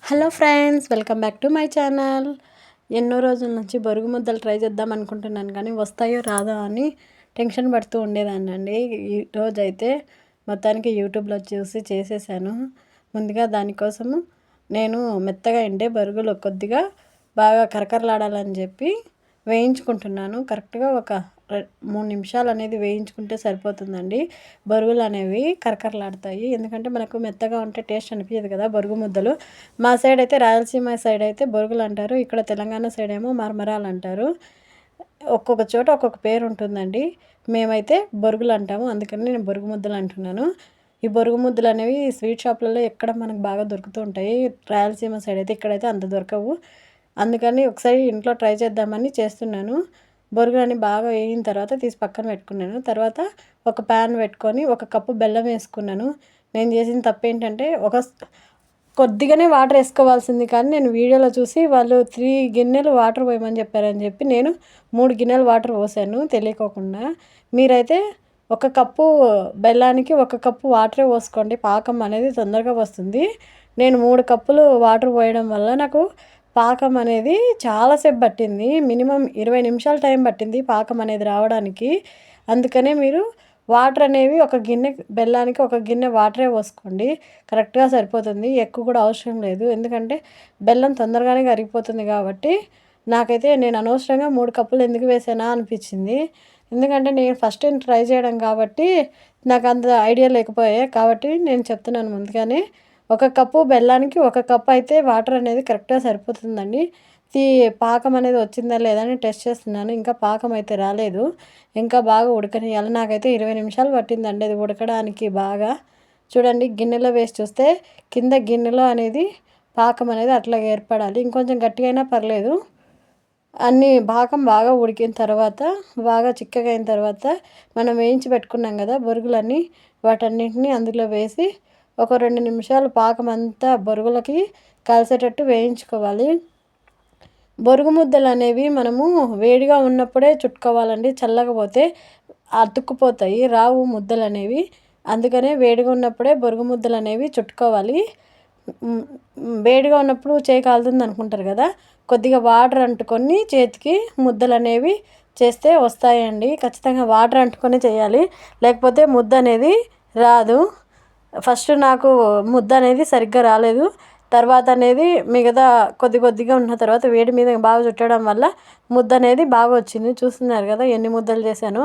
Hello friends, welcome back to my channel. ఎన్నో రోజుల నుంచి బొరుగు ముద్దలు ట్రై చేద్దాం అనుకుంటున్నాను, కానీ వస్తాయో రాదో అని టెన్షన్ పడుతూ ఉండేదాన్ని అండి. ఈరోజైతే మొత్తానికి యూట్యూబ్లో చూసి చేసేసాను. ముందుగా దానికోసము నేను మెత్తగా ఎండే బొరుగులు కొద్దిగా బాగా కరకరలాడాలని చెప్పి వేయించుకుంటున్నాను. కరెక్ట్గా ఒక 3 నిమిషాలు అనేది వేయించుకుంటే సరిపోతుందండి. బొరుగులు అనేవి కరకరలాడతాయి, ఎందుకంటే మనకు మెత్తగా ఉంటే టేస్ట్ అనిపించదు కదా బొరుగు ముద్దలు. మా సైడ్ అయితే రాయలసీమ సైడ్ అయితే బొరుగులు అంటారు, ఇక్కడ తెలంగాణ సైడ్ ఏమో మరమరాలు అంటారు. ఒక్కొక్క చోట ఒక్కొక్క పేరు ఉంటుందండి. మేమైతే బొరుగులు అంటాము, అందుకని నేను బొరుగు ముద్దలు అంటున్నాను. ఈ బొరుగు ముద్దలు అనేవి స్వీట్ షాప్లలో ఎక్కడ మనకు బాగా దొరుకుతూ ఉంటాయి. రాయలసీమ సైడ్ అయితే ఇక్కడైతే అంత దొరకవు, అందుకని ఒకసారి ఇంట్లో ట్రై చేద్దామని చేస్తున్నాను. బొరుగులని బాగా వేగిన తర్వాత తీసి పక్కన పెట్టుకున్నాను. తర్వాత ఒక ప్యాన్ పెట్టుకొని 1 కప్పు బెల్లం వేసుకున్నాను. నేను చేసిన తప్పు ఏంటంటే కొద్దిగానే వాటర్ వేసుకోవాల్సింది, కానీ నేను వీడియోలో చూసి వాళ్ళు 3 గిన్నెలు వాటర్ పోయమని చెప్పారని చెప్పి నేను 3 గిన్నెలు వాటర్ పోసాను తెలియకోకుండా. మీరైతే 1 కప్పు బెల్లానికి 1 కప్పు వాటరే పోసుకోండి, పాకం అనేది తొందరగా వస్తుంది. నేను 3 కప్పులు వాటర్ పోయడం వల్ల నాకు పాకం అనేది చాలాసేపు పట్టింది. మినిమం 20 నిమిషాలు టైం పట్టింది పాకం అనేది రావడానికి. అందుకనే మీరు వాటర్ అనేవి 1 గిన్నె బెల్లానికి 1 గిన్నె వాటరే పోసుకోండి, కరెక్ట్గా సరిపోతుంది. ఎక్కువ కూడా అవసరం లేదు, ఎందుకంటే బెల్లం తొందరగానే కరిగిపోతుంది కాబట్టి. నాకైతే నేను అనవసరంగా 3 కప్పులు ఎందుకు వేసానా అనిపించింది, ఎందుకంటే నేను ఫస్ట్ టైం ట్రై చేయడం కాబట్టి నాకు అంత ఐడియా లేకపోయాయి. కాబట్టి నేను చెప్తున్నాను ముందుగానే, 1 కప్పు బెల్లానికి 1 కప్పు అయితే వాటర్ అనేది కరెక్ట్గా సరిపోతుందండి. పాకం అనేది వచ్చిందా లేదా అని టెస్ట్ చేస్తున్నాను. ఇంకా పాకం అయితే రాలేదు, ఇంకా బాగా ఉడకనియాలి. నాకైతే 20 నిమిషాలు పట్టిందండి అది ఉడకడానికి బాగా. చూడండి, గిన్నెలో వేసి చూస్తే కింద గిన్నెలో అనేది పాకం అనేది అట్లా ఏర్పడాలి, ఇంకొంచెం గట్టిగా అయినా పర్లేదు. అన్నీ పాకం బాగా ఉడికిన తర్వాత, బాగా చిక్కగా అయిన తర్వాత మనం వేయించి పెట్టుకున్నాం కదా బొరుగులన్నీ, వాటన్నింటినీ అందులో వేసి ఒక 2 నిమిషాలు పాకం అంతా బొరుగులకి కలిసేటట్టు వేయించుకోవాలి. బొరుగు ముద్దలు అనేవి మనము వేడిగా ఉన్నప్పుడే చుట్టుకోవాలండి, చల్లగా పోతే అతుక్కుపోతాయి, రావు ముద్దలు అనేవి. అందుకనే వేడిగా ఉన్నప్పుడే బొరుగు ముద్దలు అనేవి చుట్టుకోవాలి. వేడిగా ఉన్నప్పుడు చేయి కాలుతుంది అనుకుంటారు కదా, కొద్దిగా వాటర్ అంటుకొని చేతికి ముద్దలు అనేవి చేస్తే వస్తాయండి. ఖచ్చితంగా వాటర్ అంటుకొని చేయాలి, లేకపోతే ముద్ద అనేది రాదు. ఫస్ట్ నాకు ముద్ద అనేది సరిగ్గా రాలేదు, తర్వాత అనేది మిగతా కొద్దిగా ఉన్న తర్వాత వేడి మీద బాగా చుట్టడం వల్ల ముద్ద అనేది బాగా వచ్చింది. చూస్తున్నారు కదా ఎన్ని ముద్దలు చేశాను,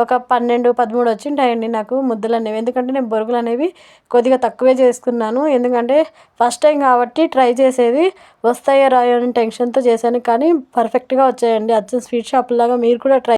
ఒక 12-13 వచ్చింటాయండి నాకు ముద్దలు అనేవి. ఎందుకంటే నేను బొరుగులు అనేవి కొద్దిగా తక్కువే చేసుకున్నాను, ఎందుకంటే ఫస్ట్ టైం కాబట్టి ట్రై చేసేది. వస్తాయో రాయో అని టెన్షన్తో చేశాను, కానీ పర్ఫెక్ట్గా వచ్చాయండి. అచ్చం స్వీట్ షాప్ లాగా మీరు కూడా ట్రై